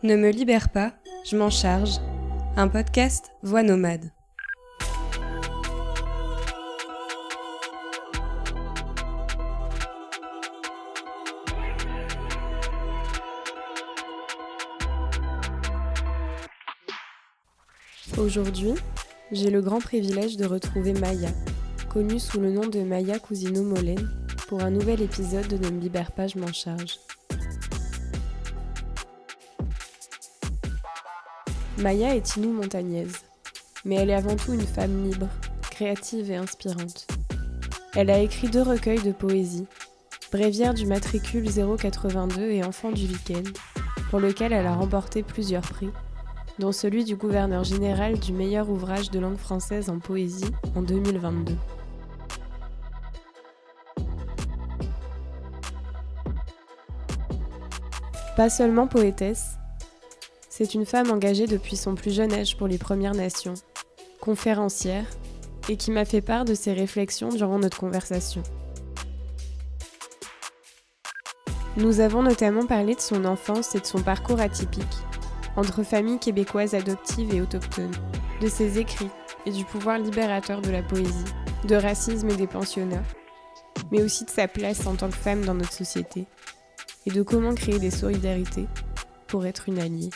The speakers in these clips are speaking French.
Ne me libère pas, je m'en charge. Un podcast Voix nomade. Aujourd'hui, j'ai le grand privilège de retrouver Maya, connue sous le nom de Maya Cousineau-Molène, pour un nouvel épisode de Ne me libère pas, je m'en charge. Maya est Inou-montagnaise, mais elle est avant tout une femme libre, créative et inspirante. Elle a écrit 2 recueils de poésie, Bréviaire du matricule 082 et Enfant du week-end, pour lequel elle a remporté plusieurs prix, dont celui du gouverneur général du meilleur ouvrage de langue française en poésie en 2022. Pas seulement poétesse, c'est une femme engagée depuis son plus jeune âge pour les Premières Nations, conférencière, et qui m'a fait part de ses réflexions durant notre conversation. Nous avons notamment parlé de son enfance et de son parcours atypique, entre familles québécoises adoptives et autochtones, de ses écrits et du pouvoir libérateur de la poésie, de racisme et des pensionnats, mais aussi de sa place en tant que femme dans notre société, et de comment créer des solidarités pour être une alliée.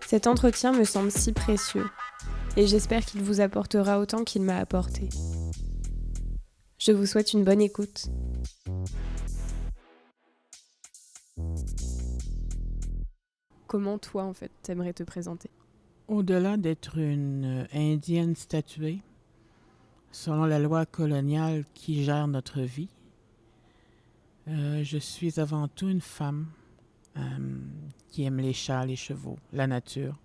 Cet entretien me semble si précieux, et j'espère qu'il vous apportera autant qu'il m'a apporté. Je vous souhaite une bonne écoute. Comment toi, en fait, t'aimerais te présenter? Au-delà d'être une indienne statuée, selon la loi coloniale qui gère notre vie, je suis avant tout une femme qui aime les chats, les chevaux, la nature,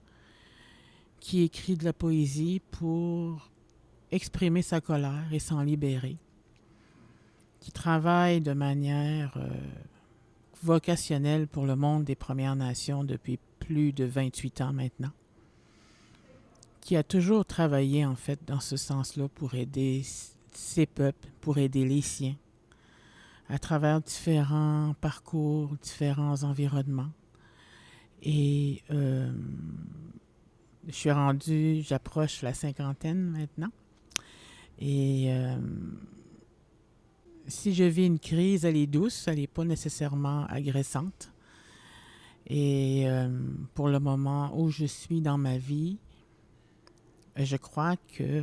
qui écrit de la poésie pour exprimer sa colère et s'en libérer, qui travaille de manière vocationnelle pour le monde des Premières Nations depuis plus de 28 ans maintenant, qui a toujours travaillé en fait dans ce sens-là pour aider ses peuples, pour aider les siens, à travers différents parcours, différents environnements. Et j'approche la 50aine maintenant. Et si je vis une crise, elle est douce, elle n'est pas nécessairement agressante. Et pour le moment où je suis dans ma vie, je crois que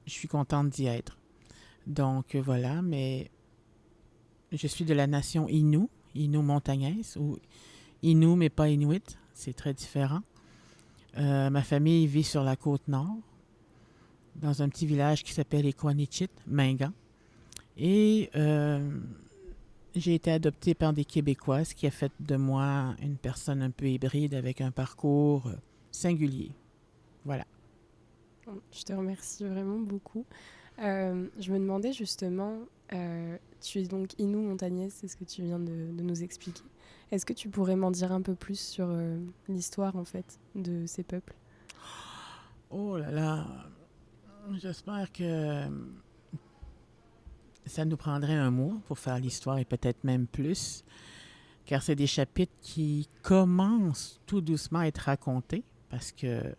je suis contente d'y être. Donc voilà, mais je suis de la nation Innu, Inou-montagnaise, ou Innu mais pas Inuit, c'est très différent. Ma famille vit sur la côte nord, dans un petit village qui s'appelle Equanichit, Mingan. Et j'ai été adoptée par des Québécois, ce qui a fait de moi une personne un peu hybride avec un parcours singulier. Voilà. Je te remercie vraiment beaucoup. Je me demandais justement, tu es donc Inou-montagnaise, c'est ce que tu viens de nous expliquer. Est-ce que tu pourrais m'en dire un peu plus sur l'histoire en fait de ces peuples? Oh là là, j'espère que ça nous prendrait un mois pour faire l'histoire et peut-être même plus, car c'est des chapitres qui commencent tout doucement à être racontés, parce que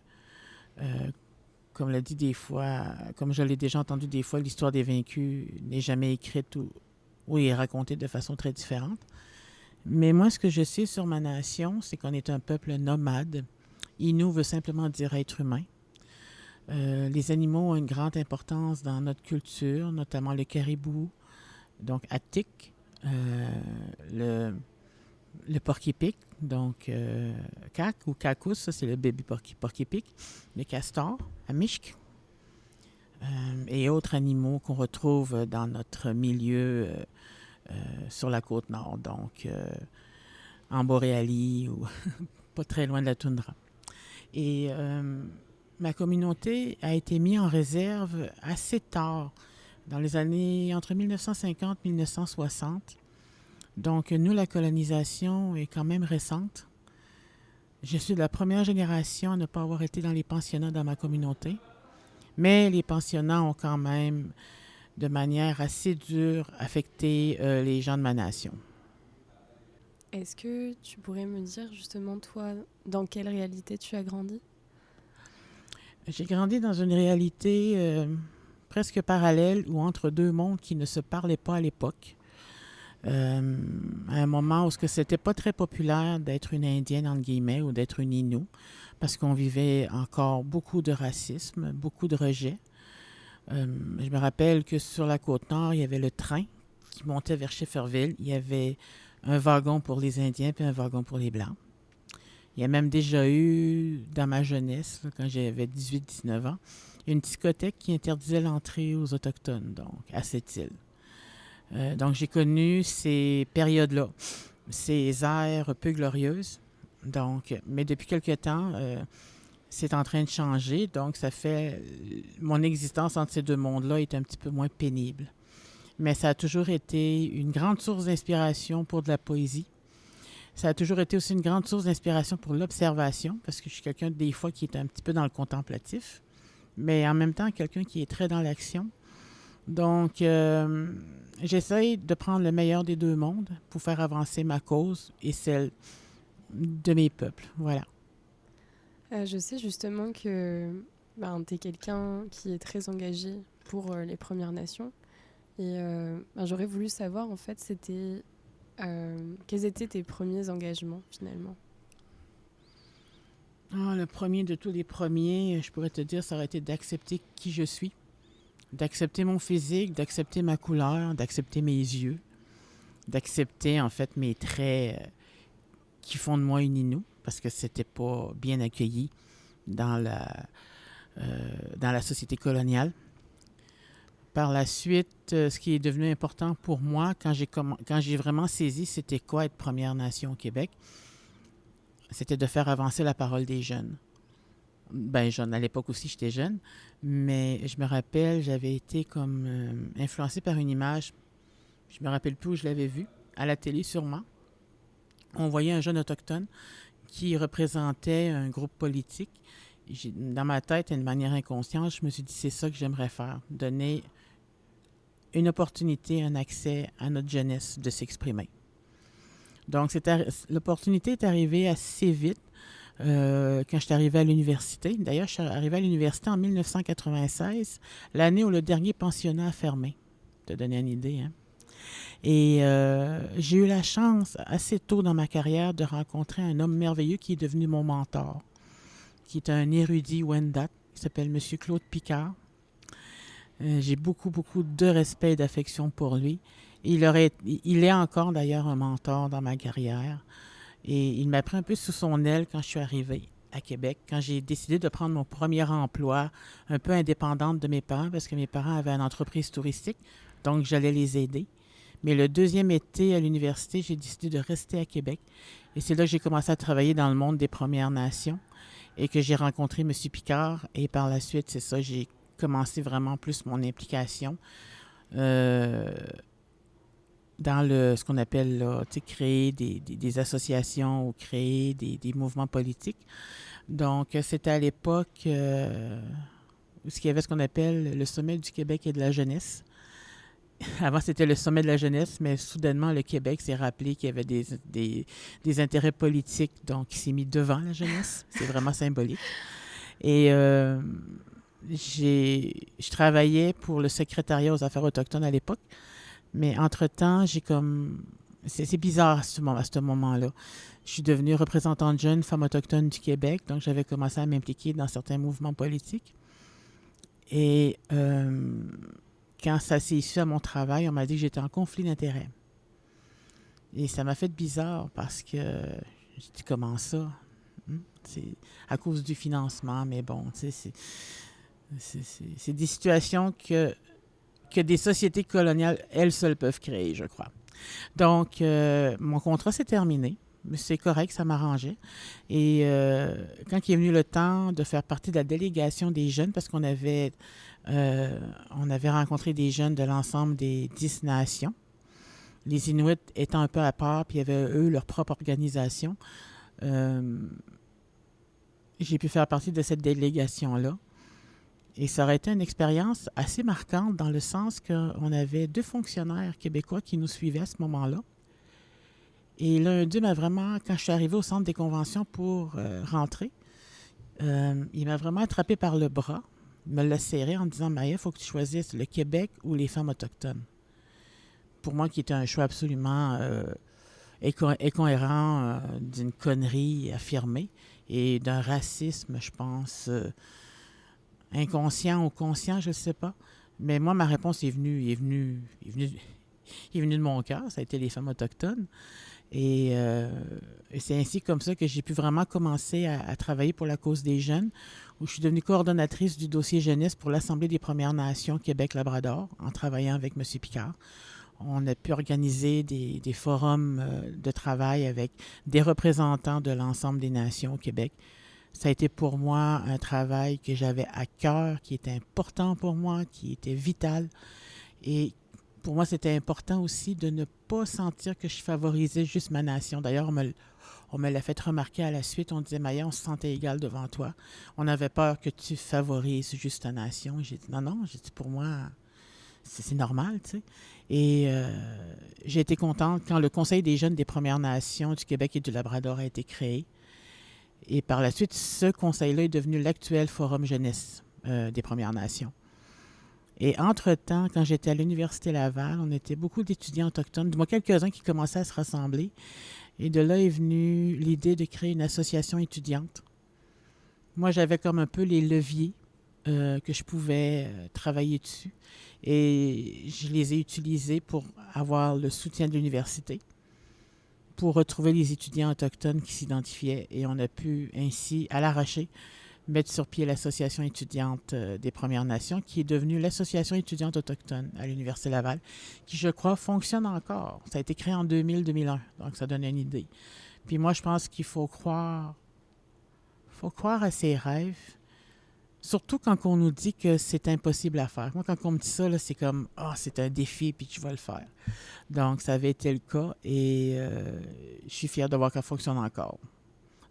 comme je l'ai déjà entendu des fois, l'histoire des vaincus n'est jamais écrite ou est racontée de façon très différente. Mais moi, ce que je sais sur ma nation, c'est qu'on est un peuple nomade. Innu veut simplement dire être humain. Les animaux ont une grande importance dans notre culture, notamment le caribou, donc Attic, le porc-épic, donc cac ou cacous, ça c'est le bébé porc-épic, le castor, Amishk, et autres animaux qu'on retrouve dans notre milieu sur la côte nord, donc en Boréalie ou pas très loin de la toundra. Et ma communauté a été mise en réserve assez tard, dans les années entre 1950 et 1960. Donc, nous, la colonisation est quand même récente. Je suis de la première génération à ne pas avoir été dans les pensionnats dans ma communauté. Mais les pensionnats ont quand même de manière assez dure affecté les gens de ma nation. Est-ce que tu pourrais me dire justement, toi, dans quelle réalité tu as grandi? J'ai grandi dans une réalité presque parallèle ou entre deux mondes qui ne se parlaient pas à l'époque. À un moment où c'était pas très populaire d'être une Indienne, entre guillemets, ou d'être une Innu, parce qu'on vivait encore beaucoup de racisme, beaucoup de rejet. Je me rappelle que sur la Côte-Nord, il y avait le train qui montait vers Schefferville. Il y avait un wagon pour les Indiens puis un wagon pour les Blancs. Il y a même déjà eu, dans ma jeunesse, là, quand j'avais 18-19 ans, une discothèque qui interdisait l'entrée aux Autochtones, donc à cette île. Donc j'ai connu ces périodes-là, ces ères peu glorieuses. Donc, mais depuis quelque temps, c'est en train de changer. Donc ça fait... Mon existence entre ces deux mondes-là est un petit peu moins pénible. Mais ça a toujours été une grande source d'inspiration pour de la poésie. Ça a toujours été aussi une grande source d'inspiration pour l'observation, parce que je suis quelqu'un des fois qui est un petit peu dans le contemplatif, mais en même temps quelqu'un qui est très dans l'action. Donc, j'essaye de prendre le meilleur des deux mondes pour faire avancer ma cause et celle de mes peuples. Voilà. Je sais justement que tu es quelqu'un qui est très engagé pour les Premières Nations. Et j'aurais voulu savoir, en fait, quels étaient tes premiers engagements, finalement? Le premier de tous les premiers, je pourrais te dire, ça aurait été d'accepter qui je suis, d'accepter mon physique, d'accepter ma couleur, d'accepter mes yeux, d'accepter, en fait, mes traits qui font de moi une Innu, parce que c'était pas bien accueilli dans la société coloniale. Par la suite, ce qui est devenu important pour moi, quand j'ai vraiment saisi c'était quoi être Première Nation au Québec, c'était de faire avancer la parole des jeunes. Ben, à l'époque aussi, j'étais jeune, mais je me rappelle, j'avais été comme influencée par une image, je me rappelle plus où je l'avais vue, à la télé sûrement. On voyait un jeune autochtone qui représentait un groupe politique. Dans ma tête, d'une manière inconsciente, je me suis dit, c'est ça que j'aimerais faire, donner une opportunité, un accès à notre jeunesse de s'exprimer. Donc, l'opportunité est arrivée assez vite quand je suis arrivée à l'université. D'ailleurs, je suis arrivée à l'université en 1996, l'année où le dernier pensionnat a fermé, pour te donner une idée. Hein? Et j'ai eu la chance, assez tôt dans ma carrière, de rencontrer un homme merveilleux qui est devenu mon mentor, qui est un érudit Wendat, qui s'appelle M. Claude Picard. J'ai beaucoup, beaucoup de respect et d'affection pour lui. Il est encore d'ailleurs un mentor dans ma carrière. Et il m'a pris un peu sous son aile quand je suis arrivée à Québec, quand j'ai décidé de prendre mon premier emploi un peu indépendante de mes parents, parce que mes parents avaient une entreprise touristique, donc j'allais les aider. Mais le deuxième été à l'université, j'ai décidé de rester à Québec. Et c'est là que j'ai commencé à travailler dans le monde des Premières Nations et que j'ai rencontré M. Picard. Et par la suite, c'est ça, j'ai commencé vraiment plus mon implication dans ce qu'on appelle là, créer des associations ou créer des mouvements politiques. Donc, c'était à l'époque où il y avait ce qu'on appelle le Sommet du Québec et de la jeunesse. Avant, c'était le Sommet de la jeunesse, mais soudainement, le Québec s'est rappelé qu'il y avait des intérêts politiques, donc il s'est mis devant la jeunesse. C'est vraiment symbolique. Et je travaillais pour le secrétariat aux affaires autochtones à l'époque, mais entre-temps, c'est bizarre à ce moment-là. Je suis devenue représentante jeune femme autochtone du Québec, donc j'avais commencé à m'impliquer dans certains mouvements politiques. Et quand ça s'est issu à mon travail, on m'a dit que j'étais en conflit d'intérêts. Et ça m'a fait bizarre parce que j'ai dit, comment ça? C'est à cause du financement, mais bon, tu sais, c'est des situations que des sociétés coloniales, elles seules peuvent créer, je crois. Donc, mon contrat s'est terminé. C'est correct, ça m'arrangeait. Et quand il est venu le temps de faire partie de la délégation des jeunes, parce qu'on avait rencontré des jeunes de l'ensemble des 10 nations, les Inuits étant un peu à part, puis il y avait eux leur propre organisation, j'ai pu faire partie de cette délégation-là. Et ça aurait été une expérience assez marquante dans le sens qu'on avait 2 fonctionnaires québécois qui nous suivaient à ce moment-là. Et l'un d'eux m'a vraiment, quand je suis arrivée au centre des conventions pour rentrer, il m'a vraiment attrapé par le bras, me l'a serré en disant « Maïa, il faut que tu choisisses le Québec ou les femmes autochtones. » Pour moi, qui était un choix absolument incohérent d'une connerie affirmée et d'un racisme, je pense, inconscient ou conscient, je ne sais pas. Mais moi, ma réponse est venue de mon cœur. Ça a été les femmes autochtones. Et c'est ainsi comme ça que j'ai pu vraiment commencer à travailler pour la cause des jeunes, où je suis devenue coordonnatrice du dossier jeunesse pour l'Assemblée des Premières Nations Québec-Labrador, en travaillant avec M. Picard. On a pu organiser des forums de travail avec des représentants de l'ensemble des nations au Québec. Ça a été pour moi un travail que j'avais à cœur, qui était important pour moi, qui était vital. Et pour moi, c'était important aussi de ne pas sentir que je favorisais juste ma nation. D'ailleurs, on me l'a fait remarquer à la suite. On disait, Maïa, on se sentait égal devant toi. On avait peur que tu favorises juste ta nation. J'ai dit, non, j'ai dit, pour moi, c'est normal, tu sais. Et j'ai été contente quand le Conseil des jeunes des Premières Nations du Québec et du Labrador a été créé. Et par la suite, ce conseil-là est devenu l'actuel Forum jeunesse des Premières Nations. Et entre-temps, quand j'étais à l'Université Laval, on était beaucoup d'étudiants autochtones, du moins quelques-uns qui commençaient à se rassembler. Et de là est venue l'idée de créer une association étudiante. Moi, j'avais comme un peu les leviers que je pouvais travailler dessus. Et je les ai utilisés pour avoir le soutien de l'université, pour retrouver les étudiants autochtones qui s'identifiaient. Et on a pu ainsi, à l'arraché, mettre sur pied l'Association étudiante des Premières Nations, qui est devenue l'Association étudiante autochtone à l'Université Laval, qui, je crois, fonctionne encore. Ça a été créé en 2000-2001, donc ça donne une idée. Puis moi, je pense qu'il faut croire à ses rêves, surtout quand on nous dit que c'est impossible à faire. Moi, quand on me dit ça, là, c'est comme « Ah, c'est un défi, puis tu vas le faire. » Donc, ça avait été le cas, et je suis fière de voir qu'elle fonctionne encore.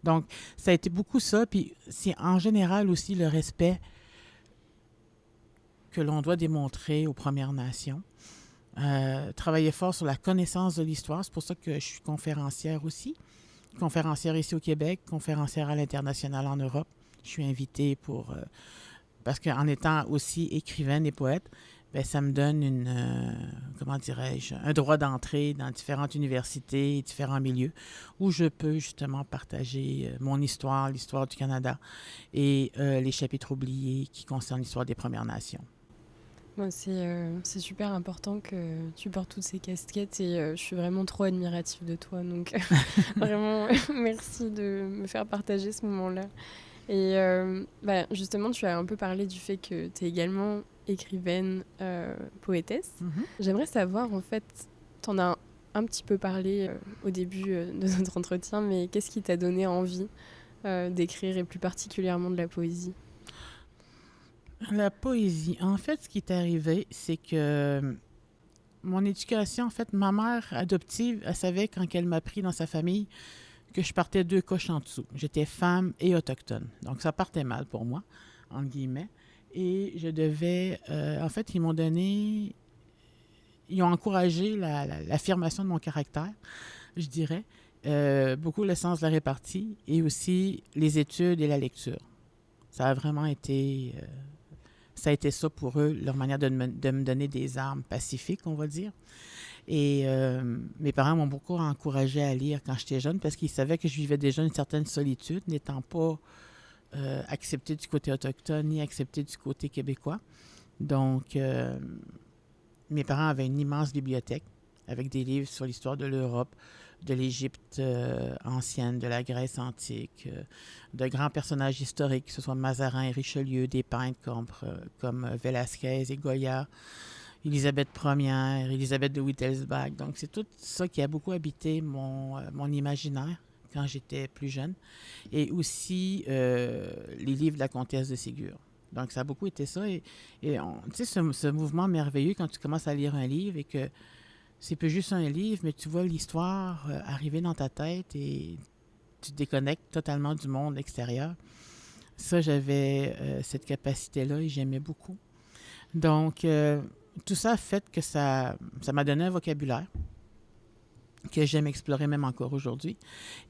Donc, ça a été beaucoup ça, puis c'est en général aussi le respect que l'on doit démontrer aux Premières Nations. Travailler fort sur la connaissance de l'histoire, c'est pour ça que je suis conférencière aussi. Conférencière ici au Québec, conférencière à l'international en Europe. Je suis invitée parce qu'en étant aussi écrivaine et poète, bien, ça me donne un droit d'entrée dans différentes universités, différents milieux, où je peux justement partager mon histoire, l'histoire du Canada et les chapitres oubliés qui concernent l'histoire des Premières Nations. Bon, c'est super important que tu portes toutes ces casquettes et je suis vraiment trop admirative de toi. Donc, vraiment, merci de me faire partager ce moment-là. Et justement, tu as un peu parlé du fait que tu es également écrivaine, poétesse. Mm-hmm. J'aimerais savoir, en fait, tu en as un petit peu parlé au début de notre entretien, mais qu'est-ce qui t'a donné envie d'écrire et plus particulièrement de la poésie? La poésie. En fait, ce qui est arrivé, c'est que mon éducation, en fait, ma mère adoptive, elle savait quand elle m'a pris dans sa famille que je partais 2 coches en dessous. J'étais femme et autochtone. Donc, ça partait mal pour moi, entre guillemets. Et je devais... en fait, ils ont encouragé l'affirmation de mon caractère, je dirais. Beaucoup le sens de la répartie et aussi les études et la lecture. Ça a vraiment été... ça a été ça pour eux, leur manière de me donner des armes pacifiques, on va dire. Et mes parents m'ont beaucoup encouragé à lire quand j'étais jeune parce qu'ils savaient que je vivais déjà une certaine solitude, n'étant pas acceptée du côté autochtone ni acceptée du côté québécois. Donc, mes parents avaient une immense bibliothèque avec des livres sur l'histoire de l'Europe, de l'Égypte ancienne, de la Grèce antique, de grands personnages historiques, que ce soit Mazarin et Richelieu, des peintres comme Velázquez et Goya, Élisabeth Ier, Élisabeth de Wittelsbach. Donc, c'est tout ça qui a beaucoup habité mon imaginaire quand j'étais plus jeune. Et aussi les livres de la comtesse de Ségur. Donc, ça a beaucoup été ça. Et tu sais, ce mouvement merveilleux quand tu commences à lire un livre et que c'est pas juste un livre, mais tu vois l'histoire arriver dans ta tête et tu te déconnectes totalement du monde extérieur. Ça, j'avais cette capacité-là et j'aimais beaucoup. Donc, tout ça a fait que ça m'a donné un vocabulaire que j'aime explorer même encore aujourd'hui.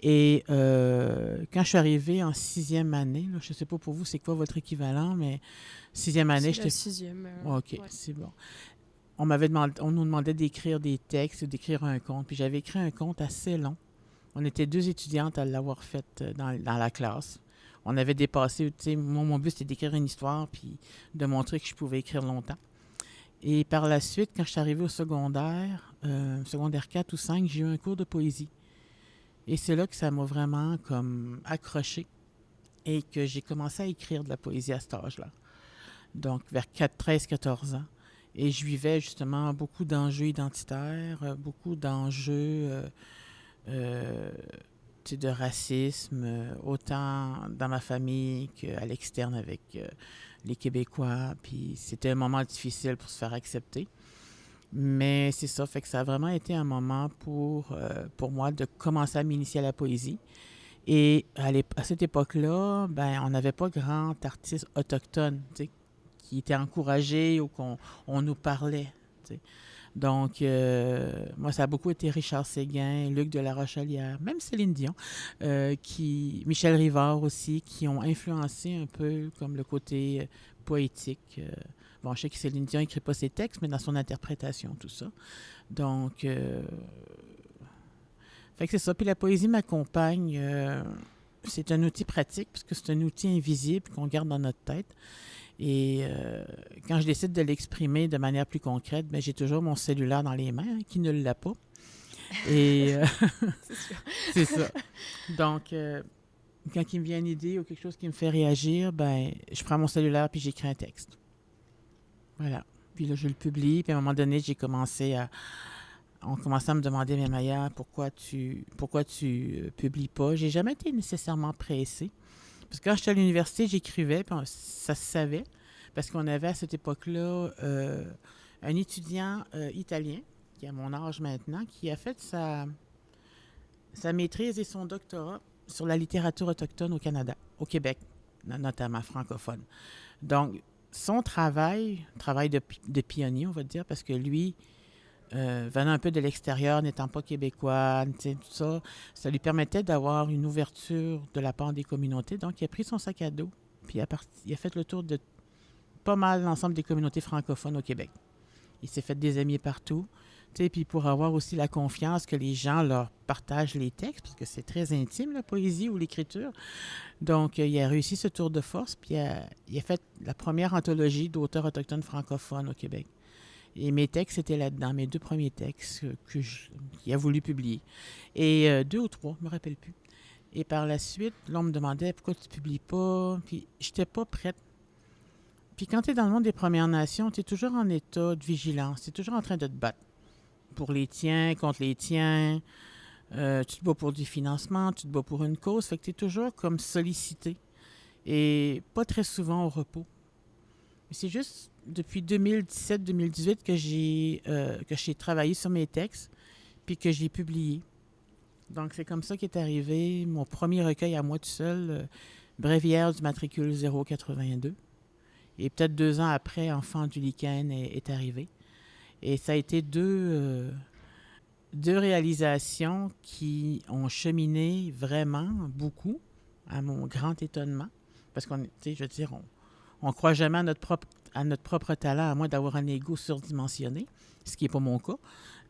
Et quand je suis arrivée en 6e année, là, je ne sais pas pour vous c'est quoi votre équivalent, mais 6e année, C'est la 6e. OK, Ouais. c'est bon. On nous demandait d'écrire des textes, d'écrire un conte. Puis j'avais écrit un conte assez long. On était 2 étudiantes à l'avoir fait dans la classe. On avait dépassé, tu sais, mon but c'était d'écrire une histoire puis de montrer que je pouvais écrire longtemps. Et par la suite, quand je suis arrivée au secondaire 4 ou 5, j'ai eu un cours de poésie. Et c'est là que ça m'a vraiment comme accroché et que j'ai commencé à écrire de la poésie à cet âge-là. Donc vers 13-14 ans. Et je vivais justement beaucoup d'enjeux identitaires, beaucoup d'enjeux de racisme, autant dans ma famille qu'à l'externe avec les Québécois. Puis c'était un moment difficile pour se faire accepter. Mais c'est ça, fait que ça a vraiment été un moment pour moi de commencer à m'initier à la poésie. Et à cette époque-là, ben, on n'avait pas grand artiste autochtone, tu sais, qui était encouragé ou qu'on nous parlait, tu sais. Donc, moi, ça a beaucoup été Richard Séguin, Luc de la Rochelière, même Céline Dion, Michel Rivard aussi, qui ont influencé un peu comme le côté poétique. Bon, je sais que Céline Dion n'écrit pas ses textes, mais dans son interprétation, tout ça. Donc, fait que c'est ça. Puis la poésie m'accompagne. C'est un outil pratique, parce que c'est un outil invisible qu'on garde dans notre tête. Et quand je décide de l'exprimer de manière plus concrète, ben, j'ai toujours mon cellulaire dans les mains, hein, qui ne l'a pas. Et C'est sûr. c'est ça. Donc, quand il me vient une idée ou quelque chose qui me fait réagir, ben, je prends mon cellulaire puis j'écris un texte. Voilà. Puis là, je le publie. Puis à un moment donné, on commençait à me demander, mais Maya, pourquoi tu publies pas? J'ai jamais été nécessairement pressée. Parce que quand j'étais à l'université, j'écrivais, puis ça se savait, parce qu'on avait à cette époque-là un étudiant italien, qui a mon âge maintenant, qui a fait sa maîtrise et son doctorat sur la littérature autochtone au Canada, au Québec, notamment francophone. Donc, son travail de pionnier, on va dire, parce que lui, venant un peu de l'extérieur, n'étant pas québécois, tout ça, ça lui permettait d'avoir une ouverture de la part des communautés. Donc, il a pris son sac à dos, puis il a fait le tour de pas mal l'ensemble des communautés francophones au Québec. Il s'est fait des amis partout, puis pour avoir aussi la confiance que les gens leur partagent les textes, parce que c'est très intime, la poésie ou l'écriture. Donc, il a réussi ce tour de force, puis il a fait la première anthologie d'auteurs autochtones francophones au Québec. Et mes textes étaient là-dedans, mes 2 premiers textes qu'il a voulu publier. Et 2 ou 3, je ne me rappelle plus. Et par la suite, là, on me demandait pourquoi tu ne publies pas. Puis, je n'étais pas prête. Puis, quand tu es dans le monde des Premières Nations, tu es toujours en état de vigilance. Tu es toujours en train de te battre pour les tiens, contre les tiens. Tu te bats pour du financement, tu te bats pour une cause. Fait que tu es toujours comme sollicité. Et pas très souvent au repos. C'est juste depuis 2017-2018 que j'ai travaillé sur mes textes puis que j'ai publié. Donc, c'est comme ça qu'est arrivé mon premier recueil à moi tout seul, Bréviaire du matricule 082. Et peut-être 2 ans après, Enfant du lichen est arrivé. Et ça a été deux réalisations qui ont cheminé vraiment beaucoup, à mon grand étonnement. Parce qu'on, tu sais, je veux dire, on croit jamais à notre propre talent, à moins d'avoir un ego surdimensionné, ce qui n'est pas mon cas.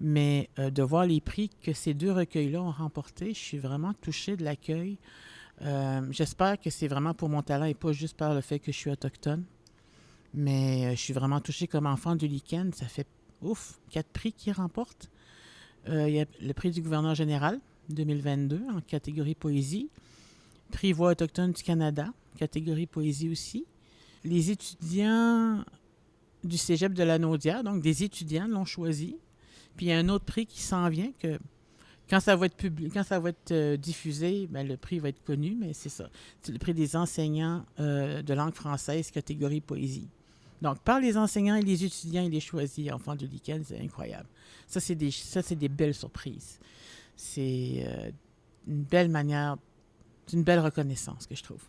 Mais de voir les prix que ces 2 recueils-là ont remportés, je suis vraiment touchée de l'accueil. J'espère que c'est vraiment pour mon talent et pas juste par le fait que je suis autochtone. Mais je suis vraiment touchée comme Enfant du lichen. Ça fait, 4 prix qu'ils remportent. Il y a le prix du gouverneur général 2022 en catégorie poésie. Prix Voix autochtone du Canada, catégorie poésie aussi. Les étudiants du cégep de la Naudière, donc des étudiants l'ont choisi. Puis il y a un autre prix qui s'en vient que quand ça va être diffusé, ben, le prix va être connu, mais c'est ça. C'est le prix des enseignants de langue française, catégorie poésie. Donc, par les enseignants et les étudiants, il est choisi Enfant du lichen, c'est incroyable. Ça, c'est des belles surprises. C'est une belle manière, c'est une belle reconnaissance que je trouve.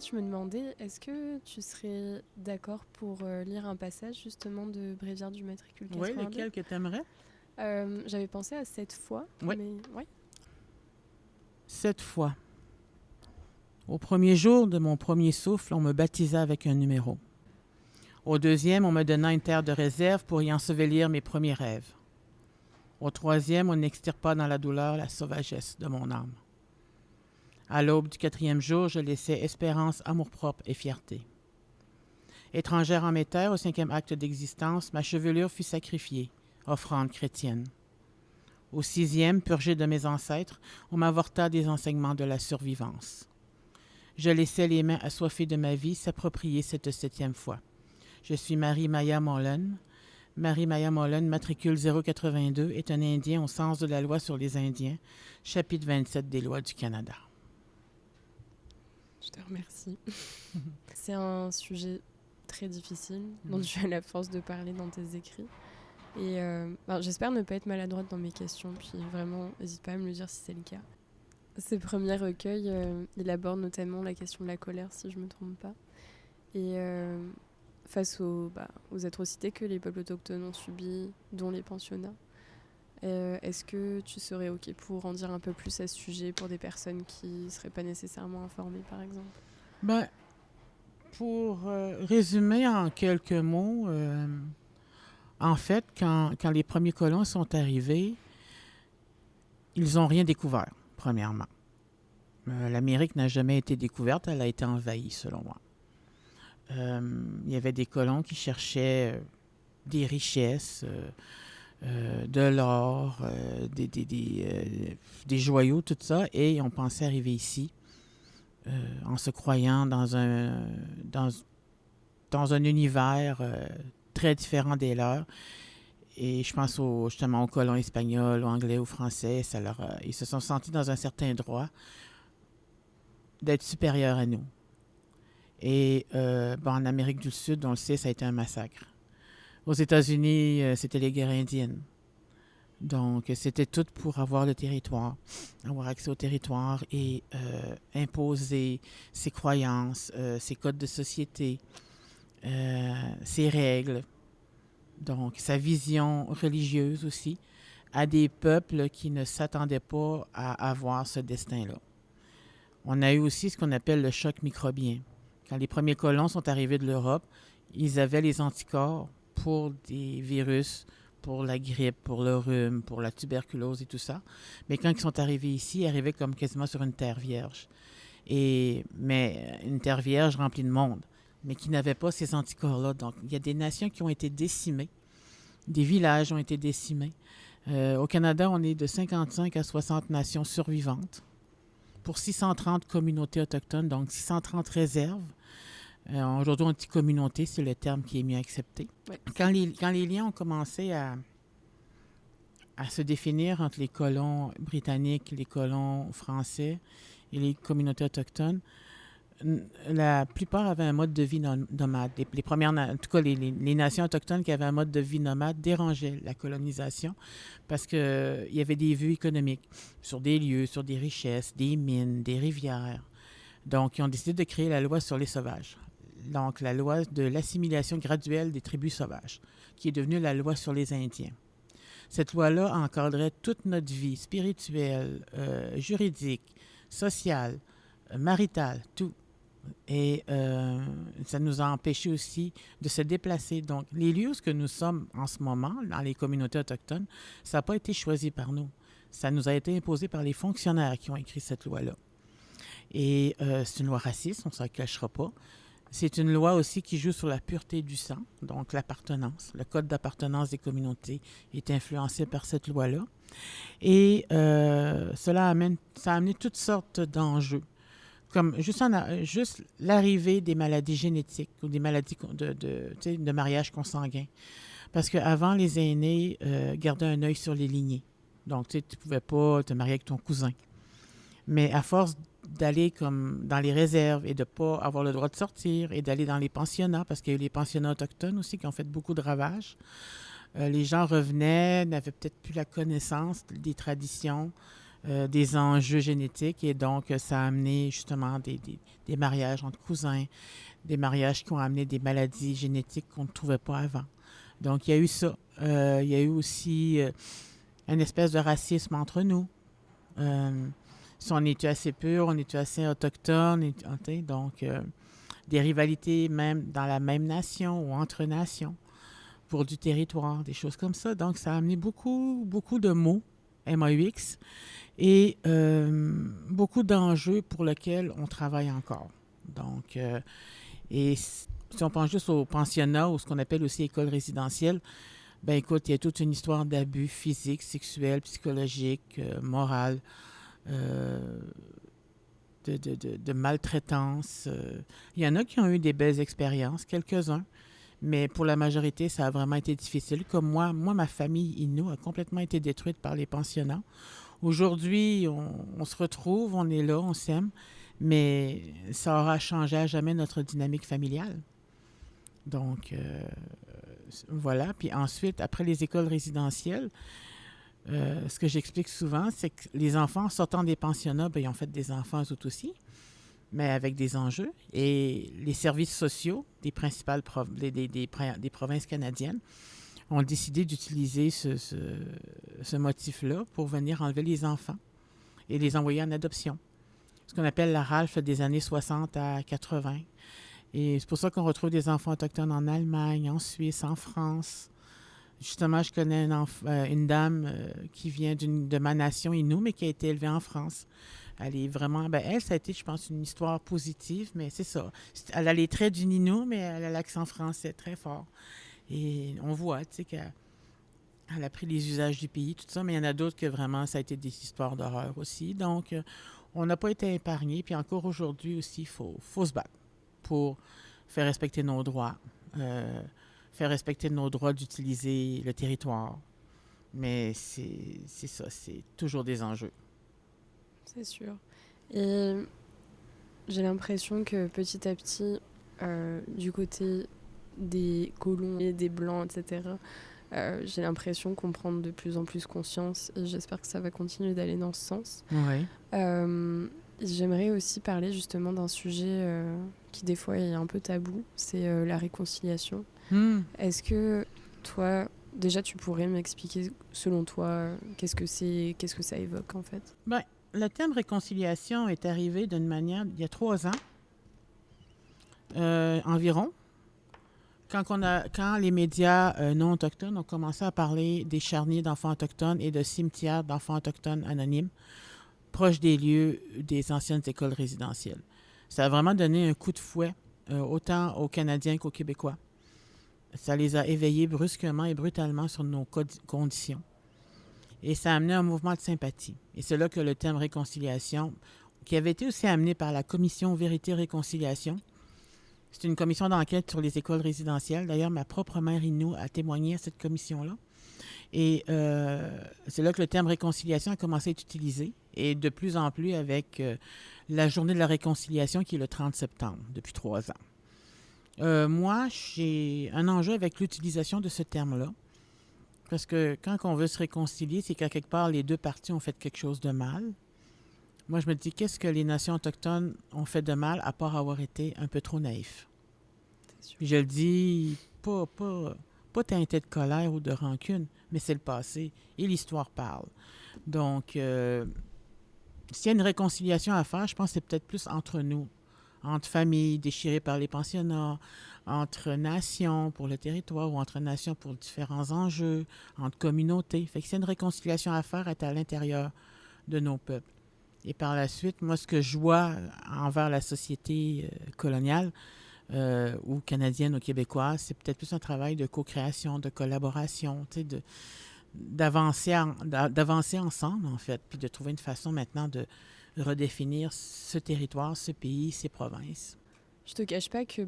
fait, je me demandais, est-ce que tu serais d'accord pour lire un passage justement de Bréviaire du matricule 82? Oui, lequel que tu aimerais? J'avais pensé à 7 fois, Oui. mais ouais. 7 fois. Au premier jour de mon premier souffle, on me baptisa avec un numéro. Au deuxième, on me donna une terre de réserve pour y ensevelir mes premiers rêves. Au troisième, on n'extirpa dans la douleur la sauvagesse de mon âme. À l'aube du quatrième jour, je laissai espérance, amour-propre et fierté. Étrangère en mes terres, au cinquième acte d'existence, ma chevelure fut sacrifiée, offrande chrétienne. Au sixième, purgé de mes ancêtres, on m'avorta des enseignements de la survivance. Je laissai les mains assoiffées de ma vie s'approprier cette septième fois. Je suis Marie-Maya Mullen. Marie-Maya Mullen, matricule 082, est un Indien au sens de la loi sur les Indiens, chapitre 27 des lois du Canada. Je te remercie. C'est un sujet très difficile dont tu as la force de parler dans tes écrits. Et j'espère ne pas être maladroite dans mes questions, puis vraiment, n'hésite pas à me le dire si c'est le cas. Ces premiers recueils, il aborde notamment la question de la colère, si je ne me trompe pas. Et face aux atrocités que les peuples autochtones ont subies, dont les pensionnats, est-ce que tu serais OK pour en dire un peu plus à ce sujet pour des personnes qui ne seraient pas nécessairement informées, par exemple? Pour résumer en quelques mots, en fait, quand les premiers colons sont arrivés, ils n'ont rien découvert, premièrement. L'Amérique n'a jamais été découverte, elle a été envahie, selon moi. Il y avait des colons qui cherchaient des richesses, de l'or, des joyaux, tout ça, et on pensait arriver ici en se croyant dans un univers très différent des leurs. Et je pense justement aux colons espagnols, aux anglais, aux français, ils se sont sentis dans un certain droit d'être supérieurs à nous. Et en Amérique du Sud, on le sait, ça a été un massacre. Aux États-Unis, c'était les guerres indiennes. Donc, c'était tout pour avoir le territoire, avoir accès au territoire et imposer ses croyances, ses codes de société, ses règles, donc sa vision religieuse aussi, à des peuples qui ne s'attendaient pas à avoir ce destin-là. On a eu aussi ce qu'on appelle le choc microbien. Quand les premiers colons sont arrivés de l'Europe, ils avaient les anticorps pour des virus, pour la grippe, pour le rhume, pour la tuberculose et tout ça. Mais quand ils sont arrivés ici, ils arrivaient comme quasiment sur une terre vierge. Mais une terre vierge remplie de monde, mais qui n'avait pas ces anticorps-là. Donc, il y a des nations qui ont été décimées. Des villages ont été décimés. Au Canada, on est de 55 à 60 nations survivantes pour 630 communautés autochtones, donc 630 réserves. Aujourd'hui, on dit communauté, c'est le terme qui est mieux accepté. Ouais. Quand les liens ont commencé à se définir entre les colons britanniques, les colons français et les communautés autochtones, la plupart avaient un mode de vie nomade. Les premières, en tout cas, les nations autochtones qui avaient un mode de vie nomade dérangeaient la colonisation parce qu'il y avait des vues économiques sur des lieux, sur des richesses, des mines, des rivières. Donc, ils ont décidé de créer la loi sur les sauvages. Donc, la loi de l'assimilation graduelle des tribus sauvages, qui est devenue la loi sur les Indiens. Cette loi-là encadrait toute notre vie spirituelle, juridique, sociale, maritale, tout. Et ça nous a empêchés aussi de se déplacer. Donc, les lieux où nous sommes en ce moment, dans les communautés autochtones, ça n'a pas été choisi par nous. Ça nous a été imposé par les fonctionnaires qui ont écrit cette loi-là. Et c'est une loi raciste, on ne s'en cachera pas. C'est une loi aussi qui joue sur la pureté du sang, donc l'appartenance. Le code d'appartenance des communautés est influencé par cette loi-là. Et ça a amené toutes sortes d'enjeux, comme juste l'arrivée des maladies génétiques ou des maladies de mariage consanguin. Parce qu'avant, les aînés gardaient un œil sur les lignées. Donc, tu ne pouvais pas te marier avec ton cousin. Mais à force d'aller comme dans les réserves et de ne pas avoir le droit de sortir et d'aller dans les pensionnats, parce qu'il y a eu les pensionnats autochtones aussi qui ont fait beaucoup de ravages, les gens revenaient, n'avaient peut-être plus la connaissance des traditions, des enjeux génétiques. Et donc, ça a amené justement des mariages entre cousins, des mariages qui ont amené des maladies génétiques qu'on ne trouvait pas avant. Donc, il y a eu ça. Il y a eu aussi une espèce de racisme entre nous. Si on était assez pur, on était assez autochtone, donc des rivalités même dans la même nation ou entre nations pour du territoire, des choses comme ça. Donc, ça a amené beaucoup, beaucoup de mots, MAUX, et beaucoup d'enjeux pour lesquels on travaille encore. Donc, et si on pense juste au pensionnat ou ce qu'on appelle aussi école résidentielle, ben écoute, il y a toute une histoire d'abus physiques, sexuels, psychologiques, morales, euh, de maltraitance. Il y en a qui ont eu des belles expériences, quelques-uns, mais pour la majorité, ça a vraiment été difficile. Comme moi, ma famille Innu a complètement été détruite par les pensionnats. Aujourd'hui, on se retrouve, on est là, on s'aime, mais ça aura changé à jamais notre dynamique familiale. Donc, voilà. Puis ensuite, après les écoles résidentielles, ce que j'explique souvent, c'est que les enfants sortant des pensionnats, ben, ils ont fait des enfants eux aussi, mais avec des enjeux. Et les services sociaux des principales des provinces canadiennes ont décidé d'utiliser ce motif-là pour venir enlever les enfants et les envoyer en adoption. Ce qu'on appelle la RALF des années 60 à 80. Et c'est pour ça qu'on retrouve des enfants autochtones en Allemagne, en Suisse, en France. Justement, je connais une dame qui vient de ma nation Innu, mais qui a été élevée en France. Elle est vraiment... Ben, elle, ça a été, je pense, une histoire positive, mais c'est ça. Elle a les traits d'une Innu, mais elle a l'accent français très fort. Et on voit, tu sais, qu'elle a pris les usages du pays, tout ça, mais il y en a d'autres que vraiment, ça a été des histoires d'horreur aussi. Donc, on n'a pas été épargnés. Puis encore aujourd'hui aussi, faut se battre pour faire respecter nos droits. Faire respecter nos droits d'utiliser le territoire. Mais c'est ça, c'est toujours des enjeux. C'est sûr. Et j'ai l'impression que petit à petit, du côté des colons et des blancs, etc., j'ai l'impression qu'on prend de plus en plus conscience et j'espère que ça va continuer d'aller dans ce sens. Oui. J'aimerais aussi parler justement d'un sujet qui des fois est un peu tabou, c'est la réconciliation. Est-ce que toi, déjà tu pourrais m'expliquer selon toi qu'est-ce que ça évoque en fait? Ben, le terme réconciliation est arrivé d'une manière il y a 3 ans environ, quand les médias non autochtones ont commencé à parler des charniers d'enfants autochtones et de cimetières d'enfants autochtones anonymes proches des lieux des anciennes écoles résidentielles. Ça a vraiment donné un coup de fouet, autant aux Canadiens qu'aux Québécois. Ça les a éveillés brusquement et brutalement sur nos conditions. Et ça a amené un mouvement de sympathie. Et c'est là que le terme réconciliation, qui avait été aussi amené par la commission Vérité-Réconciliation, c'est une commission d'enquête sur les écoles résidentielles. D'ailleurs, ma propre mère Innu a témoigné à cette commission-là. Et c'est là que le terme réconciliation a commencé à être utilisé. Et de plus en plus avec la journée de la réconciliation qui est le 30 septembre, depuis 3 ans. Moi, j'ai un enjeu avec l'utilisation de ce terme-là. Parce que quand on veut se réconcilier, c'est qu'à quelque part, les deux parties ont fait quelque chose de mal. Moi, je me dis, qu'est-ce que les nations autochtones ont fait de mal à part avoir été un peu trop naïfs? Puis je le dis, pas teinté de colère ou de rancune, mais c'est le passé et l'histoire parle. Donc, s'il y a une réconciliation à faire, je pense que c'est peut-être plus entre nous, entre familles déchirées par les pensionnats, entre nations pour le territoire ou entre nations pour différents enjeux, entre communautés. Fait que s'il y a une réconciliation à faire, elle est à l'intérieur de nos peuples. Et par la suite, moi, ce que je vois envers la société coloniale ou canadienne ou québécoise, c'est peut-être plus un travail de co-création, de collaboration, tu sais, d'avancer ensemble, en fait, puis de trouver une façon maintenant de redéfinir ce territoire, ce pays, ces provinces. Je te cache pas que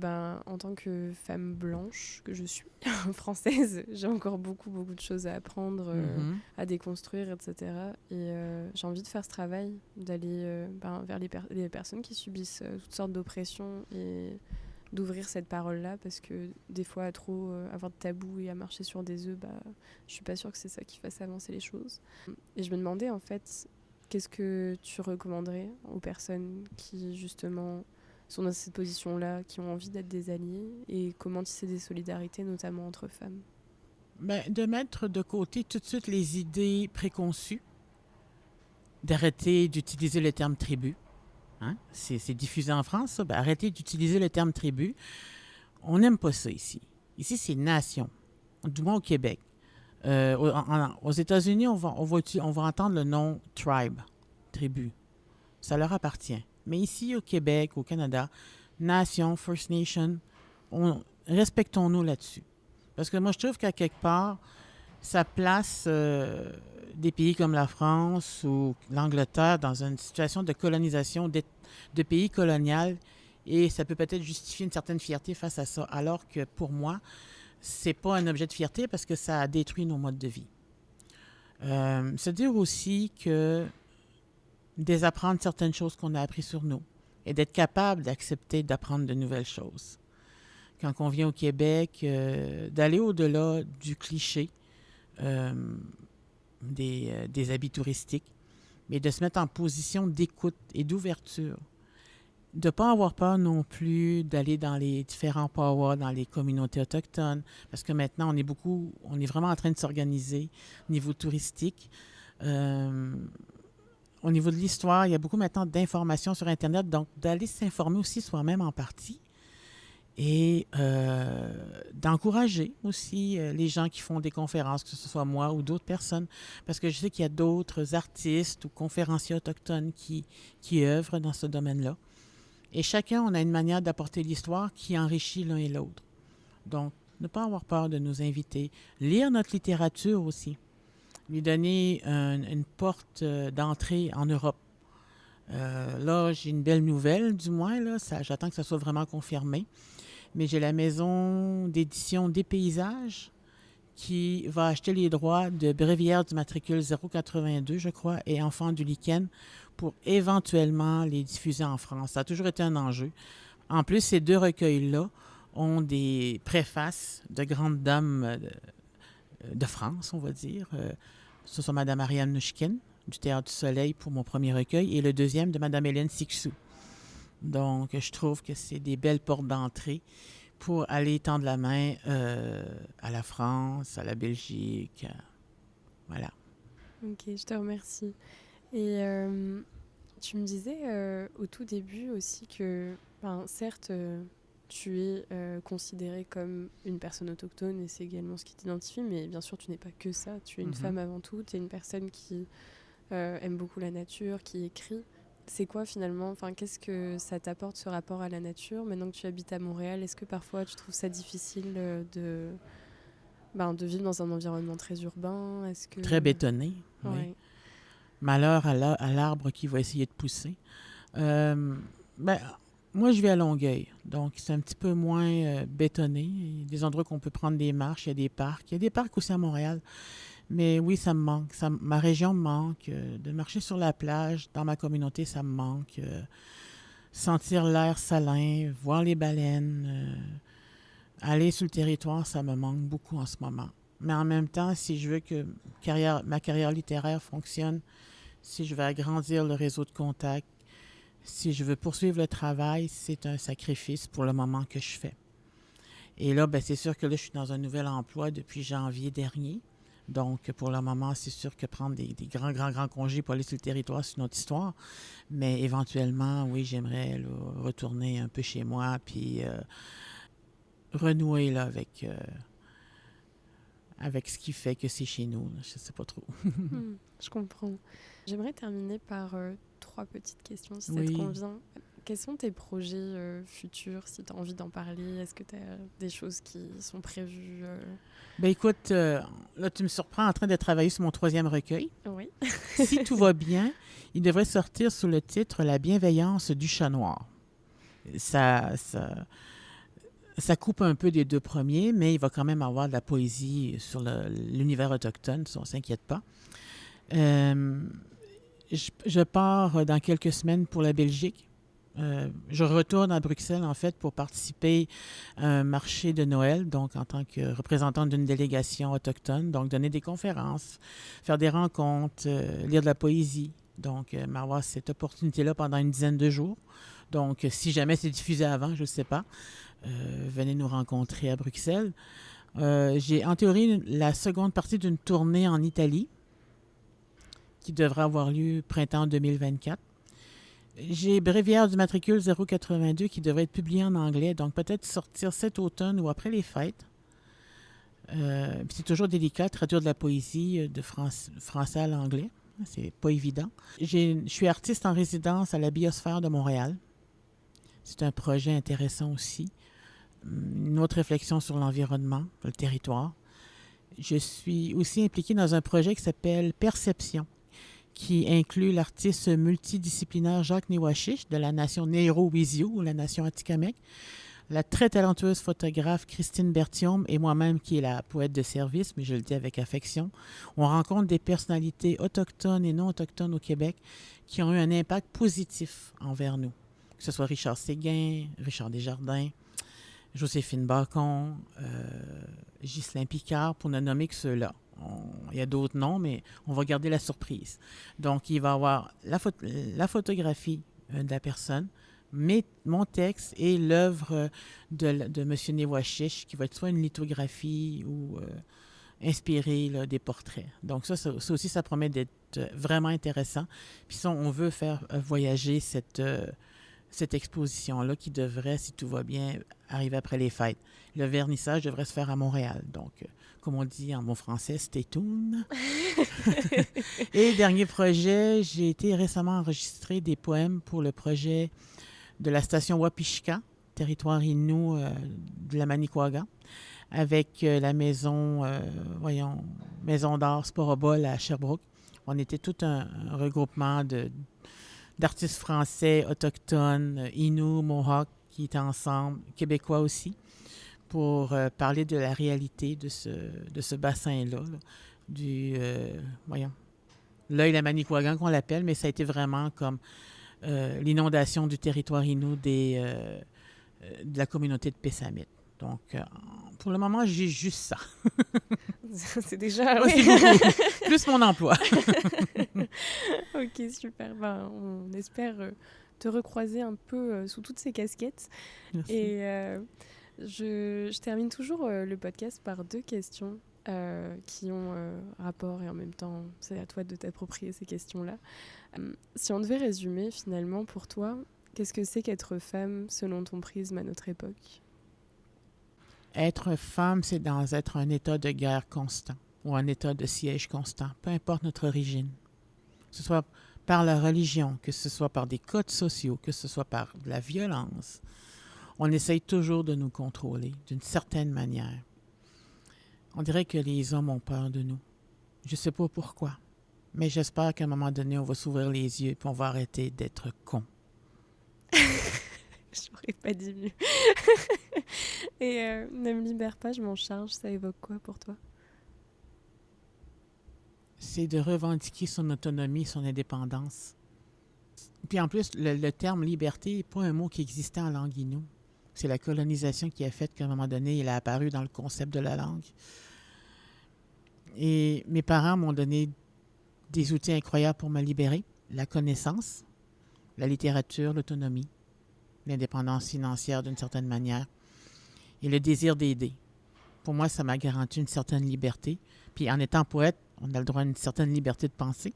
en tant que femme blanche que je suis, française, j'ai encore beaucoup de choses à apprendre, à déconstruire, etc. Et j'ai envie de faire ce travail, d'aller vers les personnes qui subissent toutes sortes d'oppressions et d'ouvrir cette parole-là, parce que des fois, à trop avoir de tabous et à marcher sur des œufs, je suis pas sûre que c'est ça qui fasse avancer les choses. Et je me demandais, en fait, Qu'est-ce que tu recommanderais aux personnes qui, justement, sont dans cette position-là, qui ont envie d'être des alliés, et comment tisser des solidarités, notamment entre femmes? Ben, de mettre de côté tout de suite les idées préconçues, d'arrêter d'utiliser le terme tribu. Hein? C'est diffusé en France, ça. Ben, arrêtez d'utiliser le terme tribu. On n'aime pas ça ici. Ici, c'est nation, du moins au Québec. Aux États-Unis, on va entendre le nom tribe, tribu. Ça leur appartient. Mais ici, au Québec, au Canada, nation, First Nation, respectons-nous là-dessus. Parce que moi, je trouve qu'à quelque part, ça place des pays comme la France ou l'Angleterre dans une situation de colonisation de pays colonial, et ça peut peut-être justifier une certaine fierté face à ça. Alors que pour moi, c'est pas un objet de fierté parce que ça a détruit nos modes de vie. Se dire aussi que désapprendre certaines choses qu'on a apprises sur nous et d'être capable d'accepter d'apprendre de nouvelles choses. Quand on vient au Québec, d'aller au-delà du cliché des habits touristiques, mais de se mettre en position d'écoute et d'ouverture. De ne pas avoir peur non plus d'aller dans les différents powwows, dans les communautés autochtones, parce que maintenant, on est vraiment en train de s'organiser au niveau touristique. Au niveau de l'histoire, il y a beaucoup maintenant d'informations sur Internet, donc d'aller s'informer aussi soi-même en partie et d'encourager aussi les gens qui font des conférences, que ce soit moi ou d'autres personnes, parce que je sais qu'il y a d'autres artistes ou conférenciers autochtones qui œuvrent dans ce domaine-là. Et chacun, on a une manière d'apporter l'histoire qui enrichit l'un et l'autre. Donc, ne pas avoir peur de nous inviter. Lire notre littérature aussi. Lui donner une porte d'entrée en Europe. Là, j'ai une belle nouvelle, du moins. Là, j'attends que ça soit vraiment confirmé. Mais j'ai la maison d'édition des paysages qui va acheter les droits de Bréviaire du matricule 082, je crois, et Enfants du Lichen pour éventuellement les diffuser en France. Ça a toujours été un enjeu. En plus, ces deux recueils-là ont des préfaces de grandes dames de France, on va dire. Ce sont Mme Ariane Nouchkine, du Théâtre du Soleil, pour mon premier recueil, et le deuxième de Mme Hélène Sixou. Donc, je trouve que c'est des belles portes d'entrée pour aller tendre la main à la France, à la Belgique. Voilà. Ok, je te remercie. Et tu me disais au tout début aussi que, certes, tu es considérée comme une personne autochtone et c'est également ce qui t'identifie, mais bien sûr, tu n'es pas que ça. Tu es une femme avant tout, tu es une personne qui aime beaucoup la nature, qui écrit. C'est quoi finalement, qu'est-ce que ça t'apporte ce rapport à la nature maintenant que tu habites à Montréal? Est-ce que parfois tu trouves ça difficile de vivre dans un environnement très urbain? Est-ce que... Très bétonné, oui. Ouais. Malheur à l'arbre qui va essayer de pousser. Moi, je vis à Longueuil, donc c'est un petit peu moins bétonné. Il y a des endroits qu'on peut prendre des marches, il y a des parcs. Il y a des parcs aussi à Montréal. Mais oui, ça me manque. Ma région me manque. De marcher sur la plage, dans ma communauté, ça me manque. Sentir l'air salin, voir les baleines, aller sur le territoire, ça me manque beaucoup en ce moment. Mais en même temps, si je veux que ma carrière littéraire fonctionne, si je veux agrandir le réseau de contacts, si je veux poursuivre le travail, c'est un sacrifice pour le moment que je fais. Et là, c'est sûr que là, je suis dans un nouvel emploi depuis janvier dernier. Donc, pour le moment, c'est sûr que prendre des grands congés pour aller sur le territoire, c'est une autre histoire. Mais éventuellement, oui, j'aimerais là, retourner un peu chez moi puis renouer là, avec ce qui fait que c'est chez nous. Je ne sais pas trop. Je comprends. J'aimerais terminer par 3 petites questions, si Oui. ça te convient. Quels sont tes projets futurs, si tu as envie d'en parler? Est-ce que tu as des choses qui sont prévues Écoute, là, tu me surprends en train de travailler sur mon 3e recueil. Oui. Si tout va bien, il devrait sortir sous le titre « La bienveillance du chat noir ». Ça coupe un peu des 2 premiers, mais il va quand même avoir de la poésie sur l'univers autochtone, si on ne s'inquiète pas. Je pars dans quelques semaines pour la Belgique. Je retourne à Bruxelles, en fait, pour participer à un marché de Noël, donc en tant que représentante d'une délégation autochtone, donc donner des conférences, faire des rencontres, lire de la poésie, Donc, m'avoir cette opportunité-là pendant une dizaine de jours. Donc, si jamais c'est diffusé avant, je ne sais pas, venez nous rencontrer à Bruxelles. J'ai en théorie la seconde partie d'une tournée en Italie qui devrait avoir lieu printemps 2024. J'ai Bréviaire du matricule 082 qui devrait être publié en anglais, donc peut-être sortir cet automne ou après les fêtes. C'est toujours délicat, traduire de la poésie de français à l'anglais. C'est pas évident. Je suis artiste en résidence à la Biosphère de Montréal. C'est un projet intéressant aussi. Une autre réflexion sur l'environnement, le territoire. Je suis aussi impliquée dans un projet qui s'appelle Perception, qui inclut l'artiste multidisciplinaire Jacques Niwachiche de la nation Nero-Wizio, ou la nation Atikamekw, la très talentueuse photographe Christine Berthiaume et moi-même qui est la poète de service, mais je le dis avec affection. On rencontre des personnalités autochtones et non autochtones au Québec qui ont eu un impact positif envers nous. Que ce soit Richard Séguin, Richard Desjardins, Joséphine Bacon, Ghislain Picard, pour ne nommer que ceux-là. Il y a d'autres noms, mais on va garder la surprise. Donc, il va y avoir la photographie de la personne, mon texte et l'œuvre de M. Niwachiche, qui va être soit une lithographie ou inspirée là, des portraits. Donc, ça aussi, ça promet d'être vraiment intéressant. Puis ça, on veut faire voyager cette exposition-là qui devrait, si tout va bien, arriver après les fêtes. Le vernissage devrait se faire à Montréal. Donc, comme on dit en bon français, stay tuned. Et dernier projet, j'ai été récemment enregistrer des poèmes pour le projet de la station Wapishka, territoire Innu de la Manicouagan, avec la maison d'art Sporobol à Sherbrooke. On était tout un regroupement d'artistes français, autochtones, Innu, Mohawk, qui étaient ensemble, québécois aussi, pour parler de la réalité de ce bassin-là, l'œil la Manicouagan qu'on l'appelle, mais ça a été vraiment comme l'inondation du territoire Innu de la communauté de Pessamit. Donc, pour le moment, j'ai juste ça. C'est déjà... Oui. C'est beaucoup. Plus mon emploi. Ok, super. Ben, on espère te recroiser un peu sous toutes ces casquettes. Merci. Et je termine toujours le podcast par 2 questions qui ont rapport et en même temps, c'est à toi de t'approprier ces questions-là. Si on devait résumer finalement pour toi, qu'est-ce que c'est qu'être femme selon ton prisme à notre époque? Être femme, c'est être un état de guerre constant ou un état de siège constant, peu importe notre origine. Que ce soit par la religion, que ce soit par des codes sociaux, que ce soit par de la violence. On essaye toujours de nous contrôler d'une certaine manière. On dirait que les hommes ont peur de nous. Je ne sais pas pourquoi, mais j'espère qu'à un moment donné, on va s'ouvrir les yeux et on va arrêter d'être cons. J'aurais pas dit mieux. Et ne me libère pas, je m'en charge. Ça évoque quoi pour toi? C'est de revendiquer son autonomie, son indépendance. Puis en plus, le terme liberté n'est pas un mot qui existait en langue Innu. C'est la colonisation qui a fait qu'à un moment donné, il a apparu dans le concept de la langue. Et mes parents m'ont donné des outils incroyables pour me libérer. La connaissance, la littérature, l'autonomie, l'indépendance financière d'une certaine manière et le désir d'aider. Pour moi, ça m'a garanti une certaine liberté. Puis en étant poète, on a le droit à une certaine liberté de penser.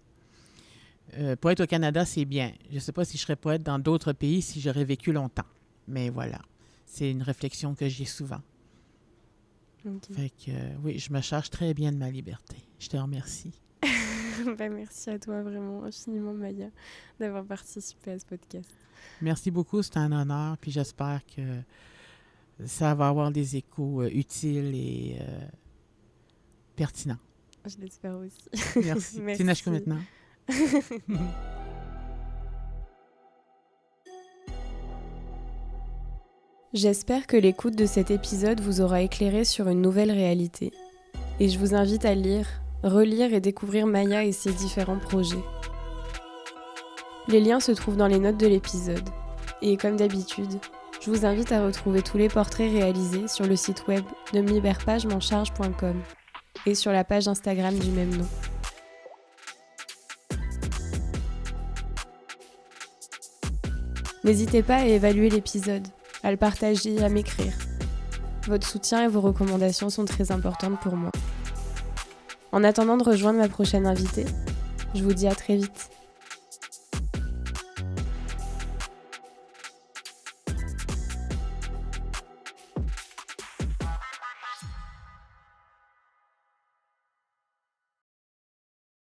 Poète au Canada, c'est bien. Je ne sais pas si je serais poète dans d'autres pays si j'aurais vécu longtemps. Mais voilà, c'est une réflexion que j'ai souvent. Okay. Fait que oui, je me charge très bien de ma liberté. Je te remercie. Merci à toi vraiment infiniment, Maya, d'avoir participé à ce podcast. Merci beaucoup, c'est un honneur. Puis j'espère que ça va avoir des échos utiles et pertinents. Je l'espère aussi. Merci. Merci. Tinashko maintenant. J'espère que l'écoute de cet épisode vous aura éclairé sur une nouvelle réalité. Et je vous invite à lire, relire et découvrir Maya et ses différents projets. Les liens se trouvent dans les notes de l'épisode. Et comme d'habitude, je vous invite à retrouver tous les portraits réalisés sur le site web ne me libère pas, je m'en charge.com et sur la page Instagram du même nom. N'hésitez pas à évaluer l'épisode, à le partager, à m'écrire. Votre soutien et vos recommandations sont très importantes pour moi. En attendant de rejoindre ma prochaine invitée, je vous dis à très vite.